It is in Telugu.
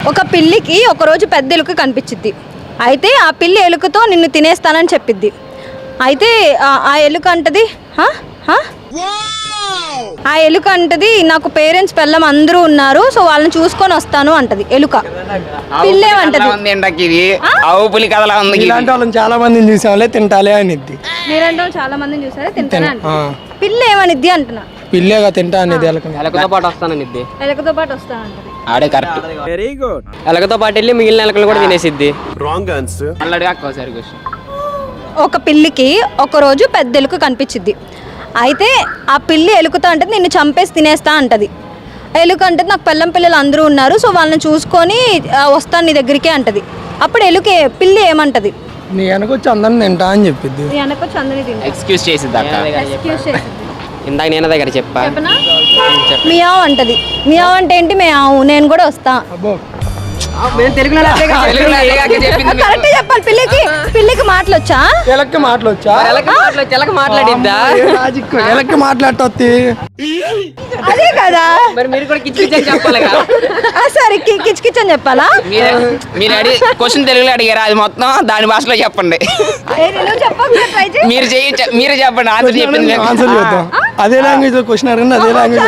ఒక పిల్లికి ఒకరోజు పెద్ద ఎలుక కనిపించిద్ది. అయితే ఆ పిల్లి ఎలుకతో నిన్ను తినేస్తానని చెప్పిద్ది. అయితే ఆ ఎలుక అంటది ఆ ఎలుక అంటది నాకు పేరెంట్స్ పిల్లం అందరూ ఉన్నారు, సో వాళ్ళని చూసుకొని వస్తాను అంటది ఎలుక. పిల్లేమంటది ఇలాంటి వాళ్ళని చాలా మందిని చూసాంలే తింటాలే అనిద్ది. మీరంటే చాలా మందిని చూసారా తింటానే అంటది. పిల్లి ఏమనిద్ది అంటున్నా. పిల్లేగా తింటా అనేది ఎలకతో పాటు వస్తాననిద్ది. ఎలుకతో పాటు వస్తానంటది. ఆడే కరెక్ట్. Very good. ఎలకతో పాటు వెళ్ళి మిగిలిన ఎలకలు కూడా తినేసిద్ది. Wrong answer. అల్లడి ఒక్కసారి క్వశ్చన్. ఒక పిల్లికి ఒకరోజు పెద్ద ఎలుక కనిపించిద్ది. అయితే ఆ పిల్లి ఎలుకతో అంటే నిన్ను చంపేసి తినేస్తా అంటది. ఎలుక అంటే నాకు పిల్లలు అందరూ ఉన్నారు, సో వాళ్ళని చూసుకొని వస్తాను నీ దగ్గరికే అంటది. అప్పుడు పిల్లి ఏమంటది? నీ వెనకొచ్చి అందరిని తింటా అని చెప్పిద్ది. ఎక్స్క్యూజ్ చేసిద్ది అక్క. ఇందాక నేను దగ్గర చెప్పా. మియావ్ అంటది. మియావ్ అంటే ఏంటి? మియావ్ నేను కూడా వస్తా. కరెక్ట్ చెప్పాలి. పిల్లికి మాటలు వచ్చా? ఎలక్కి మాటలు వచ్చా? ఎలక మాట్లాడిద్దా? ఎలక్కి మాట్లాడతొత్తి అదే కదా. మరి మీరు కూడా కిచ్కిచ్చని చెప్పాలి కదా. సరే కిచకిచ్ అని చెప్పాలా? మీరు క్వశ్చన్ తెలుగులో అడిగారు, అది మొత్తం దాని భాషలో చెప్పండి. మీరు చెప్పండి. ఆన్సర్ చెప్పింది ఆన్సర్ చేద్దాం. అదే లాంగ్వేజ్ లో క్వశ్చన్ అడగండి. అదే లాంగ్వేజ్